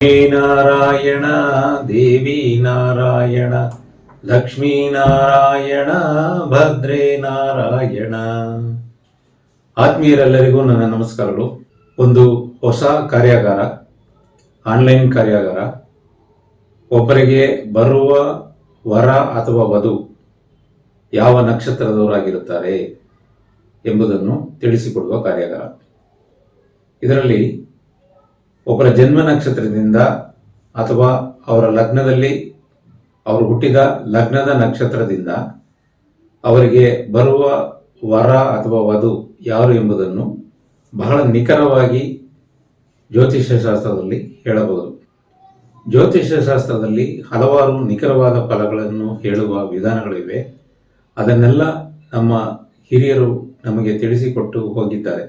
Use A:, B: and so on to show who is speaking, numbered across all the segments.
A: ನಾರಾಯಣ ದೇವಿ ನಾರಾಯಣ ಲಕ್ಷ್ಮೀ ನಾರಾಯಣ ಭದ್ರೇ ನಾರಾಯಣ. ಆತ್ಮೀಯರೆಲ್ಲರಿಗೂ ನನ್ನ ನಮಸ್ಕಾರಗಳು. ಒಂದು ಹೊಸ ಕಾರ್ಯಾಗಾರ, ಆನ್ಲೈನ್ ಕಾರ್ಯಾಗಾರ, ಒಬ್ಬರಿಗೆ ಬರುವ ವರ ಅಥವಾ ವಧು ಯಾವ ನಕ್ಷತ್ರದವರಾಗಿರುತ್ತಾರೆ ಎಂಬುದನ್ನು ತಿಳಿಸಿಕೊಡುವ ಕಾರ್ಯಾಗಾರ. ಇದರಲ್ಲಿ ಒಬ್ಬರ ಜನ್ಮ ನಕ್ಷತ್ರದಿಂದ ಅಥವಾ ಅವರ ಲಗ್ನದಲ್ಲಿ ಅವರು ಹುಟ್ಟಿದ ಲಗ್ನದ ನಕ್ಷತ್ರದಿಂದ ಅವರಿಗೆ ಬರುವ ವರ ಅಥವಾ ವಧು ಯಾರು ಎಂಬುದನ್ನು ಬಹಳ ನಿಖರವಾಗಿ ಜ್ಯೋತಿಷ್ಯ ಶಾಸ್ತ್ರದಲ್ಲಿ ಹೇಳಬಹುದು. ಜ್ಯೋತಿಷ್ಯ ಶಾಸ್ತ್ರದಲ್ಲಿ ಹಲವಾರು ನಿಖರವಾದ ಫಲಗಳನ್ನು ಹೇಳುವ ವಿಧಾನಗಳಿವೆ. ಅದನ್ನೆಲ್ಲ ನಮ್ಮ ಹಿರಿಯರು ನಮಗೆ ತಿಳಿಸಿಕೊಟ್ಟು ಹೋಗಿದ್ದಾರೆ.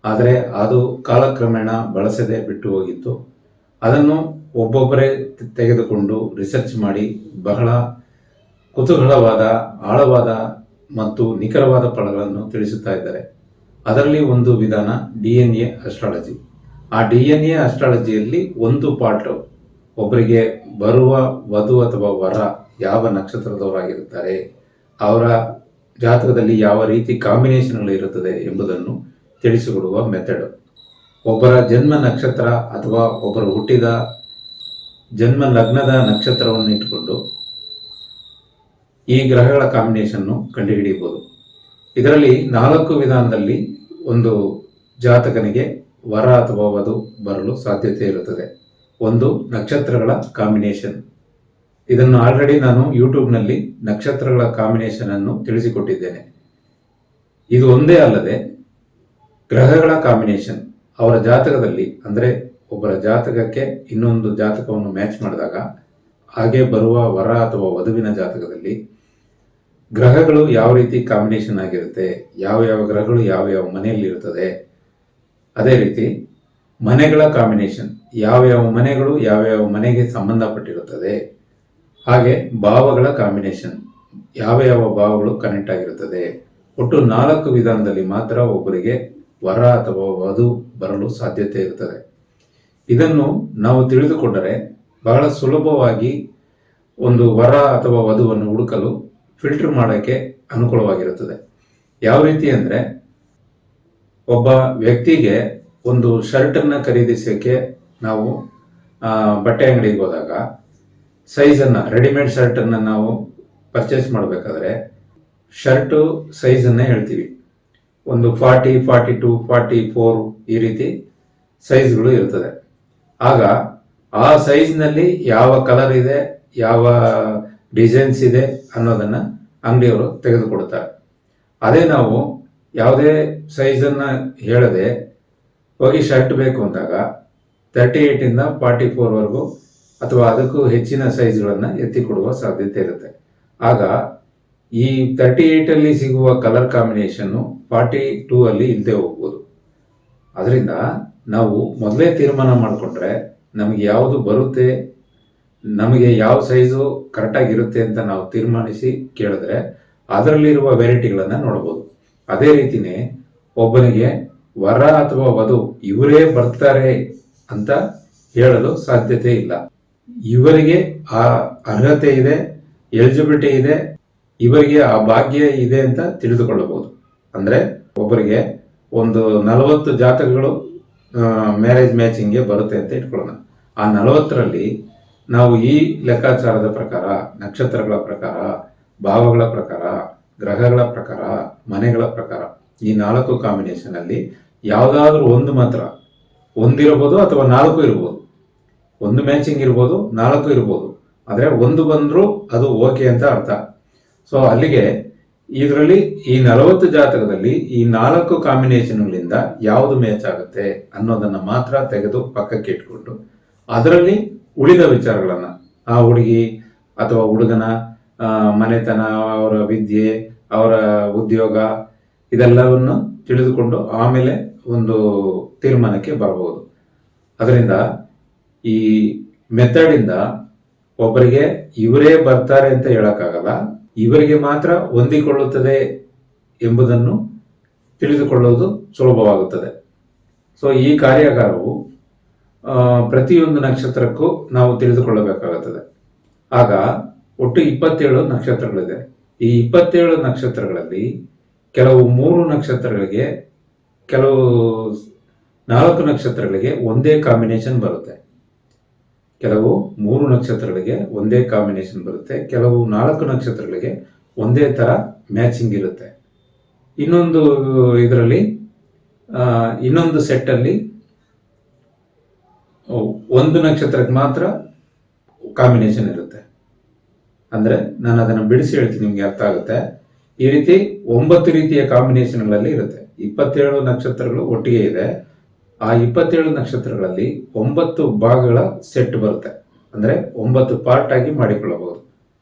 A: ಆದರೆ ಅದು ಕಾಲಕ್ರಮೇಣ ಬಳಸದೆ ಬಿಟ್ಟು ಹೋಗಿತ್ತು. ಅದನ್ನು ಒಬ್ಬೊಬ್ಬರೇ ತೆಗೆದುಕೊಂಡು ರಿಸರ್ಚ್ ಮಾಡಿ ಬಹಳ ಕುತೂಹಲವಾದ, ಆಳವಾದ ಮತ್ತು ನಿಖರವಾದ ಫಲಗಳನ್ನು ತಿಳಿಸುತ್ತಾ ಇದ್ದಾರೆ. ಅದರಲ್ಲಿ ಒಂದು ವಿಧಾನ DNA ಅಸ್ಟ್ರಾಲಜಿ. ಆ DNA ಅಸ್ಟ್ರಾಲಜಿಯಲ್ಲಿ ಒಂದು ಪಾರ್ಟ್ ಒಬ್ಬರಿಗೆ ಬರುವ ವಧು ಅಥವಾ ವರ ಯಾವ ನಕ್ಷತ್ರದವರಾಗಿರುತ್ತಾರೆ, ಅವರ ಜಾತಕದಲ್ಲಿ ಯಾವ ರೀತಿ ಕಾಂಬಿನೇಷನ್ಗಳು ಇರುತ್ತದೆ ಎಂಬುದನ್ನು ತಿಳಿಸಿಕೊಡುವ ಮೆಥಡ್. ಒಬ್ಬರ ಜನ್ಮ ನಕ್ಷತ್ರ ಅಥವಾ ಒಬ್ಬರು ಹುಟ್ಟಿದ ಜನ್ಮ ಲಗ್ನದ ನಕ್ಷತ್ರವನ್ನು ಇಟ್ಟುಕೊಂಡು ಈ ಗ್ರಹಗಳ ಕಾಂಬಿನೇಷನ್ನು ಕಂಡುಹಿಡಿಯಬಹುದು. ಇದರಲ್ಲಿ 4 ವಿಧಾನದಲ್ಲಿ ಒಂದು ಜಾತಕನಿಗೆ ವರ ಅಥವಾ ವಧು ಬರಲು ಸಾಧ್ಯತೆ ಇರುತ್ತದೆ. ಒಂದು, ನಕ್ಷತ್ರಗಳ ಕಾಂಬಿನೇಷನ್. ಇದನ್ನು ಆಲ್ರೆಡಿ ನಾನು ಯೂಟ್ಯೂಬ್ನಲ್ಲಿ ನಕ್ಷತ್ರಗಳ ಕಾಂಬಿನೇಷನ್ ಅನ್ನು ತಿಳಿಸಿಕೊಟ್ಟಿದ್ದೇನೆ. ಇದು ಒಂದೇ ಅಲ್ಲದೆ ಗ್ರಹಗಳ ಕಾಂಬಿನೇಷನ್, ಅವರ ಜಾತಕದಲ್ಲಿ, ಅಂದರೆ ಒಬ್ಬರ ಜಾತಕಕ್ಕೆ ಇನ್ನೊಂದು ಜಾತಕವನ್ನು ಮ್ಯಾಚ್ ಮಾಡಿದಾಗ ಹಾಗೆ ಬರುವ ವರ ಅಥವಾ ವಧುವಿನ ಜಾತಕದಲ್ಲಿ ಗ್ರಹಗಳು ಯಾವ ರೀತಿ ಕಾಂಬಿನೇಷನ್ ಆಗಿರುತ್ತೆ, ಯಾವ ಯಾವ ಗ್ರಹಗಳು ಯಾವ ಯಾವ ಮನೆಯಲ್ಲಿ ಇರುತ್ತದೆ. ಅದೇ ರೀತಿ ಮನೆಗಳ ಕಾಂಬಿನೇಷನ್, ಯಾವ ಯಾವ ಮನೆಗಳು ಯಾವ ಯಾವ ಮನೆಗೆ ಸಂಬಂಧಪಟ್ಟಿರುತ್ತದೆ. ಹಾಗೆ ಭಾವಗಳ ಕಾಂಬಿನೇಷನ್, ಯಾವ ಯಾವ ಭಾವಗಳು ಕನೆಕ್ಟ್ ಆಗಿರುತ್ತದೆ. ಒಟ್ಟು 4 ವಿಧಾನದಲ್ಲಿ ಮಾತ್ರ ಒಬ್ಬರಿಗೆ ವರ ಅಥವಾ ವಧು ಬರಲು ಸಾಧ್ಯತೆ ಇರುತ್ತದೆ. ಇದನ್ನು ನಾವು ತಿಳಿದುಕೊಂಡರೆ ಬಹಳ ಸುಲಭವಾಗಿ ಒಂದು ವರ ಅಥವಾ ವಧುವನ್ನು ಹುಡುಕಲು ಫಿಲ್ಟರ್ ಮಾಡೋಕ್ಕೆ ಅನುಕೂಲವಾಗಿರುತ್ತದೆ. ಯಾವ ರೀತಿ ಅಂದರೆ, ಒಬ್ಬ ವ್ಯಕ್ತಿಗೆ ಒಂದು ಶರ್ಟನ್ನು ಖರೀದಿಸೋಕ್ಕೆ ನಾವು ಬಟ್ಟೆ ಅಂಗಡಿಗೆ ಹೋದಾಗ ಸೈಜನ್ನು, ರೆಡಿಮೇಡ್ ಶರ್ಟನ್ನು ನಾವು ಪರ್ಚೇಸ್ ಮಾಡಬೇಕಾದ್ರೆ ಶರ್ಟು ಸೈಜನ್ನು ಹೇಳ್ತೀವಿ. ಒಂದು 40, 42, 44 ಈ ರೀತಿ ಸೈಜ್ಗಳು ಇರ್ತದೆ. ಆಗ ಆ ಸೈಜ್ನಲ್ಲಿ ಯಾವ ಕಲರ್ ಇದೆ, ಯಾವ ಡಿಸೈನ್ಸ್ ಇದೆ ಅನ್ನೋದನ್ನು ಅಂಗಡಿಯವರು ತೆಗೆದುಕೊಡ್ತಾರೆ. ಅದೇ ನಾವು ಯಾವುದೇ ಸೈಜನ್ನು ಹೇಳದೆ ಹೋಗಿ ಶರ್ಟ್ ಬೇಕು ಅಂದಾಗ 38ಇಂದ 44ವರೆಗೂ ಅಥವಾ ಅದಕ್ಕೂ ಹೆಚ್ಚಿನ ಸೈಜ್ಗಳನ್ನು ಎತ್ತಿಕೊಡುವ ಸಾಧ್ಯತೆ ಇರುತ್ತೆ. ಆಗ ಈ 38ಅಲ್ಲಿ ಸಿಗುವ ಕಲರ್ ಕಾಂಬಿನೇಷನ್ನು 42 ಅಲ್ಲಿ ಇಲ್ಲದೆ ಹೋಗ್ಬೋದು. ಅದರಿಂದ ನಾವು ಮೊದಲೇ ತೀರ್ಮಾನ ಮಾಡಿಕೊಂಡ್ರೆ ನಮಗೆ ಯಾವುದು ಬರುತ್ತೆ, ನಮಗೆ ಯಾವ ಸೈಜು ಕರೆಕ್ಟಾಗಿರುತ್ತೆ ಅಂತ ನಾವು ತೀರ್ಮಾನಿಸಿ ಕೇಳಿದ್ರೆ ಅದರಲ್ಲಿರುವ ವೆರೈಟಿಗಳನ್ನು ನೋಡ್ಬೋದು. ಅದೇ ರೀತಿಯೇ ಒಬ್ಬನಿಗೆ ವರ ಅಥವಾ ವಧು ಇವರೇ ಬರ್ತಾರೆ ಅಂತ ಹೇಳಲು ಸಾಧ್ಯತೆ ಇಲ್ಲ. ಇವರಿಗೆ ಆ ಅರ್ಹತೆ ಇದೆ, ಎಲಿಜಿಬಿಲಿಟಿ ಇದೆ, ಇವರಿಗೆ ಆ ಭಾಗ್ಯ ಇದೆ ಅಂತ ತಿಳಿದುಕೊಳ್ಳಬಹುದು. ಅಂದರೆ ಒಬ್ಬರಿಗೆ ಒಂದು 40 ಜಾತಕಗಳು ಮ್ಯಾರೇಜ್ ಮ್ಯಾಚಿಂಗ್ಗೆ ಬರುತ್ತೆ ಅಂತ ಇಟ್ಕೊಳ್ಳೋಣ. ಆ 40ರಲ್ಲಿ ನಾವು ಈ ಲೆಕ್ಕಾಚಾರದ ಪ್ರಕಾರ, ನಕ್ಷತ್ರಗಳ ಪ್ರಕಾರ, ಭಾವಗಳ ಪ್ರಕಾರ, ಗ್ರಹಗಳ ಪ್ರಕಾರ, ಮನೆಗಳ ಪ್ರಕಾರ, ಈ 4 ಕಾಂಬಿನೇಷನ್ ಅಲ್ಲಿ ಯಾವುದಾದ್ರೂ ಒಂದು ಮಾತ್ರ ಒಂದಿರಬಹುದು ಅಥವಾ 4 ಇರ್ಬೋದು. ಒಂದು ಮ್ಯಾಚಿಂಗ್ ಇರ್ಬೋದು, 4 ಇರ್ಬೋದು. ಆದರೆ ಒಂದು ಬಂದರೂ ಅದು ಓಕೆ ಅಂತ ಅರ್ಥ. ಸೊ ಅಲ್ಲಿಗೆ ಇದರಲ್ಲಿ ಈ 40 ಜಾತಕದಲ್ಲಿ ಈ 4 ಕಾಂಬಿನೇಷನ್ಗಳಿಂದ ಯಾವುದು ಮ್ಯಾಚ್ ಆಗುತ್ತೆ ಅನ್ನೋದನ್ನು ಮಾತ್ರ ತೆಗೆದು ಪಕ್ಕಕ್ಕೆ ಇಟ್ಕೊಂಡು ಅದರಲ್ಲಿ ಉಳಿದ ವಿಚಾರಗಳನ್ನು, ಆ ಹುಡುಗಿ ಅಥವಾ ಹುಡುಗನ ಮನೆತನ, ಅವರ ವಿದ್ಯೆ, ಅವರ ಉದ್ಯೋಗ, ಇದೆಲ್ಲವನ್ನು ತಿಳಿದುಕೊಂಡು ಆಮೇಲೆ ಒಂದು ತೀರ್ಮಾನಕ್ಕೆ ಬರಬಹುದು. ಅದರಿಂದ ಈ ಮೆಥಡಿಂದ ಒಬ್ಬರಿಗೆ ಇವರೇ ಬರ್ತಾರೆ ಅಂತ ಹೇಳಕ್ಕಾಗಲ್ಲ, ಇವರಿಗೆ ಮಾತ್ರ ಹೊಂದಿಕೊಳ್ಳುತ್ತದೆ ಎಂಬುದನ್ನು ತಿಳಿದುಕೊಳ್ಳುವುದು ಸುಲಭವಾಗುತ್ತದೆ. ಸೊ ಈ ಕಾರ್ಯಾಗಾರವು ಪ್ರತಿಯೊಂದು ನಕ್ಷತ್ರಕ್ಕೂ ನಾವು ತಿಳಿದುಕೊಳ್ಳಬೇಕಾಗುತ್ತದೆ. ಆಗ ಒಟ್ಟು 27 ನಕ್ಷತ್ರಗಳಿದೆ. ಈ 27 ನಕ್ಷತ್ರಗಳಲ್ಲಿ ಕೆಲವು 3 ನಕ್ಷತ್ರಗಳಿಗೆ, ಕೆಲವು 4 ನಕ್ಷತ್ರಗಳಿಗೆ ಒಂದೇ ಕಾಂಬಿನೇಷನ್ ಬರುತ್ತೆ. ಕೆಲವು 3 ನಕ್ಷತ್ರಗಳಿಗೆ ಒಂದೇ ಕಾಂಬಿನೇಷನ್ ಬರುತ್ತೆ, ಕೆಲವು 4 ನಕ್ಷತ್ರಗಳಿಗೆ ಒಂದೇ ತರ ಮ್ಯಾಚಿಂಗ್ ಇರುತ್ತೆ. ಇನ್ನೊಂದು ಇದರಲ್ಲಿ ಇನ್ನೊಂದು ಸೆಟ್ಟಲ್ಲಿ ಒಂದು ನಕ್ಷತ್ರಕ್ಕೆ ಮಾತ್ರ ಕಾಂಬಿನೇಷನ್ ಇರುತ್ತೆ. ಅಂದ್ರೆ ನಾನು ಅದನ್ನು ಬಿಡಿಸಿ ಹೇಳ್ತೀನಿ, ನಿಮ್ಗೆ ಅರ್ಥ ಆಗುತ್ತೆ. ಈ ರೀತಿ 9 ರೀತಿಯ ಕಾಂಬಿನೇಷನ್ಗಳಲ್ಲಿ ಇರುತ್ತೆ. 27 ನಕ್ಷತ್ರಗಳು ಒಟ್ಟಿಗೆ ಇದೆ. ಆ 27 ನಕ್ಷತ್ರಗಳಲ್ಲಿ 9 ಭಾಗಗಳ ಸೆಟ್ ಬರುತ್ತೆ. ಅಂದ್ರೆ 9 ಪಾರ್ಟ್ ಆಗಿ ಮಾಡಿಕೊಳ್ಳಬಹುದು.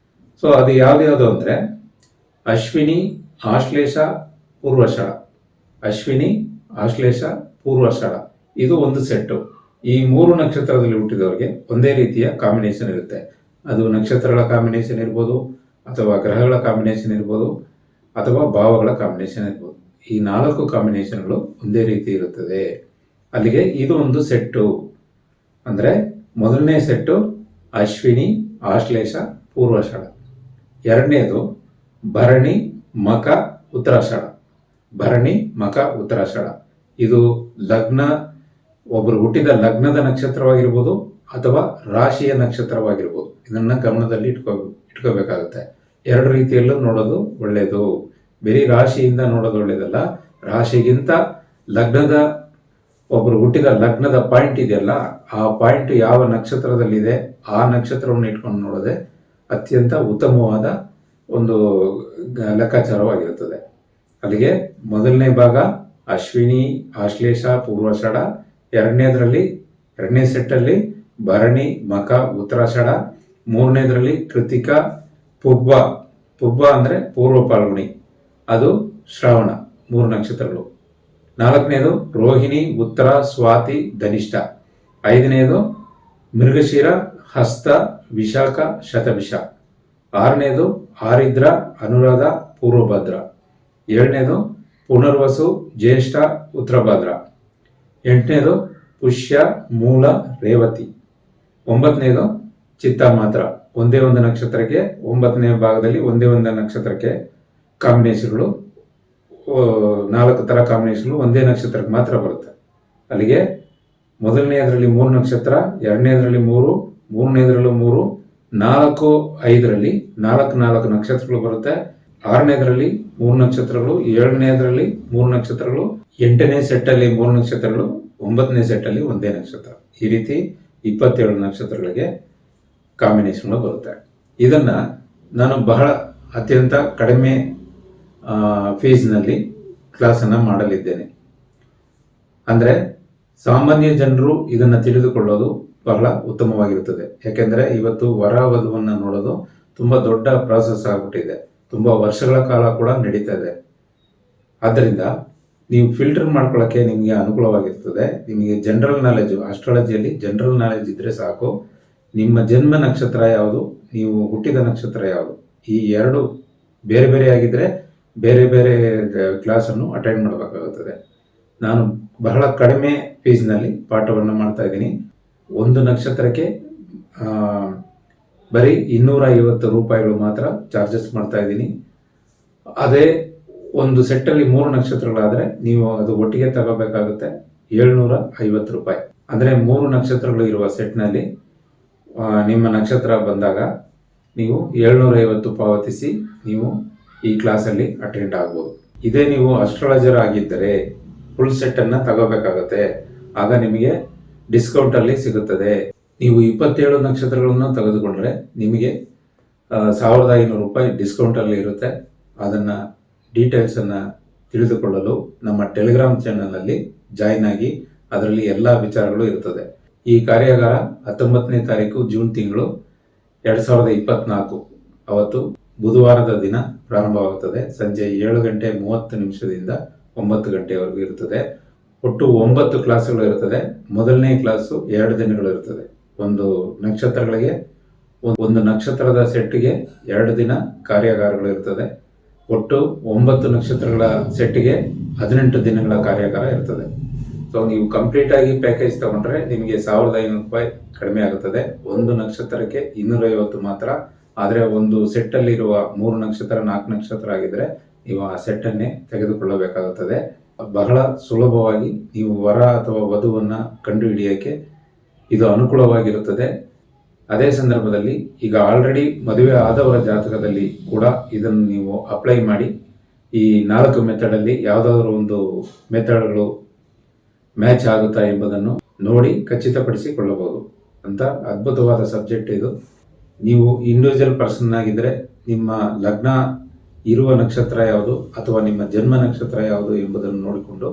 A: ಸೊ ಅದು ಯಾವ್ದು ಅಂದ್ರೆ ಅಶ್ವಿನಿ, ಆಶ್ಲೇಷ, ಪೂರ್ವಷಾಢ. ಅಶ್ವಿನಿ, ಆಶ್ಲೇಷ, ಪೂರ್ವಷಾಢ ಇದು ಒಂದು ಸೆಟ್ಟು. ಈ 3 ನಕ್ಷತ್ರದಲ್ಲಿ ಹುಟ್ಟಿದವರಿಗೆ ಒಂದೇ ರೀತಿಯ ಕಾಂಬಿನೇಷನ್ ಇರುತ್ತೆ. ಅದು ನಕ್ಷತ್ರಗಳ ಕಾಂಬಿನೇಷನ್ ಇರ್ಬೋದು, ಅಥವಾ ಗ್ರಹಗಳ ಕಾಂಬಿನೇಷನ್ ಇರ್ಬೋದು, ಅಥವಾ ಭಾವಗಳ ಕಾಂಬಿನೇಷನ್ ಇರ್ಬೋದು. ಈ 4 ಕಾಂಬಿನೇಷನ್ಗಳು ಒಂದೇ ರೀತಿ ಇರುತ್ತದೆ. ಅಲ್ಲಿಗೆ ಇದು ಒಂದು ಸೆಟ್ಟು. ಅಂದ್ರೆ ಮೊದಲನೇ ಸೆಟ್ಟು ಅಶ್ವಿನಿ, ಆಶ್ಲೇಷ, ಪೂರ್ವಷಾಢ. ಎರಡನೇದು ಭರಣಿ, ಮಕ, ಉತ್ತರಾಷಾಢ. ಭರಣಿ, ಮಕ, ಉತ್ತರಾಷಾಢ ಇದು ಲಗ್ನ, ಒಬ್ಬರು ಹುಟ್ಟಿದ ಲಗ್ನದ ನಕ್ಷತ್ರವಾಗಿರ್ಬೋದು ಅಥವಾ ರಾಶಿಯ ನಕ್ಷತ್ರವಾಗಿರ್ಬೋದು. ಇದನ್ನ ಗಮನದಲ್ಲಿ ಇಟ್ಕೋಬೇಕಾಗುತ್ತೆ. ಎರಡು ರೀತಿಯಲ್ಲೂ ನೋಡೋದು ಒಳ್ಳೆಯದು. ಬರೀ ರಾಶಿಯಿಂದ ನೋಡೋದು ಒಳ್ಳೇದಲ್ಲ. ರಾಶಿಗಿಂತ ಲಗ್ನದ, ಒಬ್ಬರು ಹುಟ್ಟಿದ ಲಗ್ನದ ಪಾಯಿಂಟ್ ಇದೆಯಲ್ಲ, ಆ ಪಾಯಿಂಟ್ ಯಾವ ನಕ್ಷತ್ರದಲ್ಲಿದೆ ಆ ನಕ್ಷತ್ರವನ್ನು ಇಟ್ಕೊಂಡು ನೋಡೋದೆ ಅತ್ಯಂತ ಉತ್ತಮವಾದ ಒಂದು ಲೆಕ್ಕಾಚಾರವಾಗಿರುತ್ತದೆ. ಅಲ್ಲಿಗೆ ಮೊದಲನೇ ಭಾಗ ಅಶ್ವಿನಿ, ಆಶ್ಲೇಷ, ಪೂರ್ವಾಷಾಢ. ಎರಡನೇ ಸೆಟ್ಟಲ್ಲಿ ಭರಣಿ, ಮಕ, ಉತ್ತರಾಷಾಢ. ಮೂರನೇದ್ರಲ್ಲಿ ಕೃತಿಕಾ, ಪುಬ್ಬ ಅಂದ್ರೆ ಪೂರ್ವ ಪಾಲ್ಗುಣಿ, ಅದು ಶ್ರಾವಣ. 3 ನಕ್ಷತ್ರಗಳು. 4ನೇದು ರೋಹಿಣಿ, ಉತ್ತರ, ಸ್ವಾತಿ, ಧನಿಷ್ಠ. 5ನೇದು ಮೃಗಶಿರ, ಹಸ್ತ, ವಿಶಾಖ, ಶತಭಿಷ. 6ನೇದು ಆರಿದ್ರ, ಅನುರಾಧ, ಪೂರ್ವಭದ್ರ. 7ನೇದು ಪುನರ್ವಸು, ಜ್ಯೇಷ್ಠ, ಉತ್ತರಭದ್ರ. 8ನೇದು ಪುಷ್ಯ, ಮೂಲ, ರೇವತಿ. 9ನೇದು ಚಿತ್ತ ಮಾತ್ರ. ಒಂದೇ ಒಂದು ನಕ್ಷತ್ರಕ್ಕೆ 9ನೇ ಭಾಗದಲ್ಲಿ ಒಂದೇ ಒಂದು ನಕ್ಷತ್ರಕ್ಕೆ ಕಾಂಬಿನೇಷನ್ಗಳು, 4 ತರ ಕಾಂಬಿನೇಷನ್ ಒಂದೇ ನಕ್ಷತ್ರಕ್ಕೆ ಮಾತ್ರ ಬರುತ್ತೆ. ಅಲ್ಲಿಗೆ ಮೊದಲನೇದರಲ್ಲಿ 3 ನಕ್ಷತ್ರ, ಎರಡನೇದರಲ್ಲಿ 3, ಮೂರನೇದರಲ್ಲೂ 3, 4, 5ರಲ್ಲಿ 4 ನಕ್ಷತ್ರಗಳು ಬರುತ್ತೆ. 6ನೇದರಲ್ಲಿ 3 ನಕ್ಷತ್ರಗಳು, 7ನೇದರಲ್ಲಿ 3 ನಕ್ಷತ್ರಗಳು, 8ನೇ ಸೆಟ್ಟಲ್ಲಿ 3 ನಕ್ಷತ್ರಗಳು, 9ನೇ ಸೆಟ್ಟಲ್ಲಿ ಒಂದೇ ನಕ್ಷತ್ರ. ಈ ರೀತಿ 27 ನಕ್ಷತ್ರಗಳಿಗೆ ಕಾಂಬಿನೇಷನ್ಗಳು ಬರುತ್ತೆ. ಇದನ್ನ ನಾನು ಬಹಳ ಅತ್ಯಂತ ಕಡಿಮೆ ಫೀಸ್ನಲ್ಲಿ ಕ್ಲಾಸನ್ನು ಮಾಡಲಿದ್ದೇನೆ. ಅಂದರೆ ಸಾಮಾನ್ಯ ಜನರು ಇದನ್ನು ತಿಳಿದುಕೊಳ್ಳೋದು ಬಹಳ ಉತ್ತಮವಾಗಿರುತ್ತದೆ. ಯಾಕೆಂದರೆ ಇವತ್ತು ವರ ವಧುವನ್ನು ನೋಡೋದು ತುಂಬ ದೊಡ್ಡ ಪ್ರಾಸೆಸ್ ಆಗಿಬಿಟ್ಟಿದೆ. ತುಂಬ ವರ್ಷಗಳ ಕಾಲ ಕೂಡ ನಡೀತಾ ಇದೆ. ಆದ್ದರಿಂದ ನೀವು ಫಿಲ್ಟರ್ ಮಾಡ್ಕೊಳ್ಳೋಕ್ಕೆ ನಿಮಗೆ ಅನುಕೂಲವಾಗಿರ್ತದೆ. ನಿಮಗೆ ಜನರಲ್ ನಾಲೆಜು, ಆಸ್ಟ್ರಾಲಜಿಯಲ್ಲಿ ಜನರಲ್ ನಾಲೆಜ್ ಇದ್ದರೆ ಸಾಕು. ನಿಮ್ಮ ಜನ್ಮ ನಕ್ಷತ್ರ ಯಾವುದು, ನೀವು ಹುಟ್ಟಿದ ನಕ್ಷತ್ರ ಯಾವುದು, ಈ ಎರಡು ಬೇರೆ ಬೇರೆ ಆಗಿದ್ದರೆ ಬೇರೆ ಬೇರೆ ಕ್ಲಾಸನ್ನು ಅಟೆಂಡ್ ಮಾಡಬೇಕಾಗುತ್ತದೆ. ನಾನು ಬಹಳ ಕಡಿಮೆ ಫೀಸ್ನಲ್ಲಿ ಪಾಠವನ್ನು ಮಾಡ್ತಾ ಇದ್ದೀನಿ. ಒಂದು ನಕ್ಷತ್ರಕ್ಕೆ ಬರೀ 250 ರೂಪಾಯಿಗಳು ಮಾತ್ರ ಚಾರ್ಜಸ್ ಮಾಡ್ತಾ ಇದ್ದೀನಿ. ಅದೇ ಒಂದು ಸೆಟ್ಟಲ್ಲಿ 3 ನಕ್ಷತ್ರಗಳಾದರೆ ನೀವು ಅದು ಒಟ್ಟಿಗೆ ತಗೋಬೇಕಾಗುತ್ತೆ 750 ರೂಪಾಯಿ. ಅಂದರೆ 3 ನಕ್ಷತ್ರಗಳು ಇರುವ ಸೆಟ್ನಲ್ಲಿ ನಿಮ್ಮ ನಕ್ಷತ್ರ ಬಂದಾಗ ನೀವು 750 ಪಾವತಿಸಿ ನೀವು ಈ ಕ್ಲಾಸಲ್ಲಿ ಅಟೆಂಡ್ ಆಗ್ಬೋದು. ಇದೇ ನೀವು ಅಸ್ಟ್ರಾಲಜರ್ ಆಗಿದ್ದರೆ ಫುಲ್ ಸೆಟ್ಟನ್ನು ತಗೋಬೇಕಾಗುತ್ತೆ. ಆಗ ನಿಮಗೆ ಡಿಸ್ಕೌಂಟಲ್ಲಿ ಸಿಗುತ್ತದೆ. ನೀವು 27 ನಕ್ಷತ್ರಗಳನ್ನು ತೆಗೆದುಕೊಂಡ್ರೆ ನಿಮಗೆ 1500 ರೂಪಾಯಿ ಡಿಸ್ಕೌಂಟಲ್ಲಿ ಇರುತ್ತೆ. ಅದನ್ನು ಡೀಟೇಲ್ಸನ್ನು ತಿಳಿದುಕೊಳ್ಳಲು ನಮ್ಮ ಟೆಲಿಗ್ರಾಮ್ ಚಾನಲಲ್ಲಿ ಜಾಯಿನ್ ಆಗಿ, ಅದರಲ್ಲಿ ಎಲ್ಲ ವಿಚಾರಗಳು ಇರುತ್ತದೆ. ಈ ಕಾರ್ಯಾಗಾರ 19ನೇ ತಾರೀಕು ಜೂನ್ ತಿಂಗಳು 2024 ಅವತ್ತು ಬುಧವಾರದ ದಿನ ಪ್ರಾರಂಭವಾಗುತ್ತದೆ. ಸಂಜೆ 7:30 9 ಗಂಟೆವರೆಗೂ ಇರುತ್ತದೆ. ಒಟ್ಟು 9 ಕ್ಲಾಸ್ಗಳು ಇರುತ್ತದೆ. ಮೊದಲನೇ ಕ್ಲಾಸು 2 ದಿನಗಳು ಇರುತ್ತದೆ. ಒಂದು ನಕ್ಷತ್ರಗಳಿಗೆ, ಒಂದು ನಕ್ಷತ್ರದ ಸೆಟ್ಗೆ 2 ದಿನ ಕಾರ್ಯಾಗಾರಗಳು ಇರ್ತದೆ. ಒಟ್ಟು 9 ನಕ್ಷತ್ರಗಳ ಸೆಟ್ಗೆ 18 ದಿನಗಳ ಕಾರ್ಯಾಗಾರ ಇರ್ತದೆ. ಸೊ ನೀವು ಕಂಪ್ಲೀಟ್ ಆಗಿ ಪ್ಯಾಕೇಜ್ ತಗೊಂಡ್ರೆ ನಿಮಗೆ 1500 ರೂಪಾಯಿ ಕಡಿಮೆ ಆಗುತ್ತದೆ. ಒಂದು ನಕ್ಷತ್ರಕ್ಕೆ 250 ಮಾತ್ರ. ಆದರೆ ಒಂದು ಸೆಟ್ ಅಲ್ಲಿ ಇರುವ 3 ನಕ್ಷತ್ರ 4 ನಕ್ಷತ್ರ ಆಗಿದ್ರೆ ನೀವು ಆ ಸೆಟ್ ಅನ್ನೇ ತೆಗೆದುಕೊಳ್ಳಬೇಕಾಗುತ್ತದೆ. ಬಹಳ ಸುಲಭವಾಗಿ ನೀವು ವರ ಅಥವಾ ವಧುವನ್ನ ಕಂಡುಹಿಡಿಯಕ್ಕೆ ಇದು ಅನುಕೂಲವಾಗಿರುತ್ತದೆ. ಅದೇ ಸಂದರ್ಭದಲ್ಲಿ ಈಗ ಆಲ್ರೆಡಿ ಮದುವೆ ಆದವರ ಜಾತಕದಲ್ಲಿ ಕೂಡ ಇದನ್ನು ನೀವು ಅಪ್ಲೈ ಮಾಡಿ ಈ 4 ಮೆಥಡ್ ಅಲ್ಲಿ ಯಾವುದಾದ್ರೂ ಒಂದು ಮೆಥಡ್ಗಳು ಮ್ಯಾಚ್ ಆಗುತ್ತಾ ಎಂಬುದನ್ನು ನೋಡಿ ಖಚಿತಪಡಿಸಿಕೊಳ್ಳಬಹುದು ಅಂತ ಅದ್ಭುತವಾದ ಸಬ್ಜೆಕ್ಟ್ ಇದು. ನೀವು ಇಂಡಿವಿಜುವಲ್ ಪರ್ಸನ್ ಆಗಿದ್ರೆ ನಿಮ್ಮ ಲಗ್ನ ಇರುವ ನಕ್ಷತ್ರ ಯಾವುದು ಅಥವಾ ನಿಮ್ಮ ಜನ್ಮ ನಕ್ಷತ್ರ ಯಾವುದು ಎಂಬುದನ್ನು ನೋಡಿಕೊಂಡು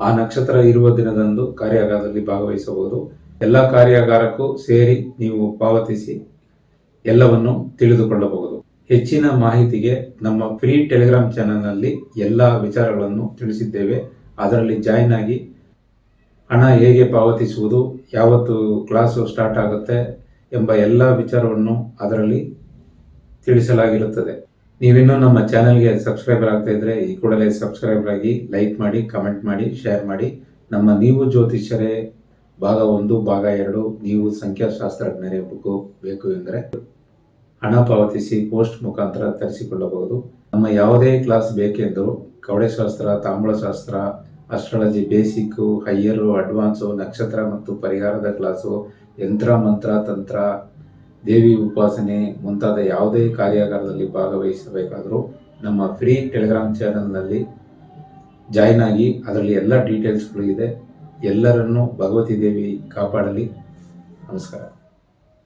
A: ಆ ನಕ್ಷತ್ರ ಇರುವ ದಿನದಂದು ಕಾರ್ಯಾಗಾರದಲ್ಲಿ ಭಾಗವಹಿಸಬಹುದು. ಎಲ್ಲ ಕಾರ್ಯಾಗಾರಕ್ಕೂ ಸೇರಿ ನೀವು ಪಾವತಿಸಿ ಎಲ್ಲವನ್ನು ತಿಳಿದುಕೊಳ್ಳಬಹುದು. ಹೆಚ್ಚಿನ ಮಾಹಿತಿಗೆ ನಮ್ಮ ಫ್ರೀ ಟೆಲಿಗ್ರಾಮ್ ಚಾನೆಲ್ನಲ್ಲಿ ಎಲ್ಲ ವಿಚಾರಗಳನ್ನು ತಿಳಿಸಿದ್ದೇವೆ. ಅದರಲ್ಲಿ ಜಾಯಿನ್ ಆಗಿ ಹಣ ಹೇಗೆ ಪಾವತಿಸುವುದು, ಯಾವತ್ತು ಕ್ಲಾಸು ಸ್ಟಾರ್ಟ್ ಆಗುತ್ತೆ ಎಂಬ ಎಲ್ಲ ವಿಚಾರವನ್ನು ಅದರಲ್ಲಿ ತಿಳಿಸಲಾಗಿರುತ್ತದೆ. ನೀವಿನ್ನೂ ನಮ್ಮ ಚಾನೆಲ್ಗೆ ಸಬ್ಸ್ಕ್ರೈಬರ್ ಆಗ್ತಾ ಇದ್ರೆ ಈ ಕೂಡಲೇ ಸಬ್ಸ್ಕ್ರೈಬರ್ ಆಗಿ, ಲೈಕ್ ಮಾಡಿ, ಕಮೆಂಟ್ ಮಾಡಿ, ಶೇರ್ ಮಾಡಿ. ನಮ್ಮ ನೀವು ಜ್ಯೋತಿಷ್ಯರೇ ಭಾಗ 1 ಭಾಗ 2 ನೀವು ಸಂಖ್ಯಾಶಾಸ್ತ್ರಜ್ಞರೇ ಬುಕ್ಕು ಬೇಕು ಎಂದರೆ ಹಣ ಪಾವತಿಸಿ ಪೋಸ್ಟ್ ಮುಖಾಂತರ ತರಿಸಿಕೊಳ್ಳಬಹುದು. ನಮ್ಮ ಯಾವುದೇ class ಬೇಕೆಂದರೂ ಕವಡೆಶಾಸ್ತ್ರ, ತಾಂಬಳಶಾಸ್ತ್ರ, astrology basic, higher, advance, ನಕ್ಷತ್ರ ಮತ್ತು ಪರಿಹಾರದ ಕ್ಲಾಸು, ಯಂತ್ರ ಮಂತ್ರ ತಂತ್ರ, ದೇವಿ ಉಪಾಸನೆ ಮುಂತಾದ ಯಾವುದೇ ಕಾರ್ಯಾಗಾರದಲ್ಲಿ ಭಾಗವಹಿಸಬೇಕಾದರೂ ನಮ್ಮ ಫ್ರೀ ಟೆಲಿಗ್ರಾಮ್ ಚಾನೆಲ್ನಲ್ಲಿ ಜಾಯಿನ್ ಆಗಿ ಅದರಲ್ಲಿ ಎಲ್ಲ ಡೀಟೇಲ್ಸ್ಗಳು ಇದೆ. ಎಲ್ಲರನ್ನೂ ಭಗವತಿ ದೇವಿ ಕಾಪಾಡಲಿ. ನಮಸ್ಕಾರ.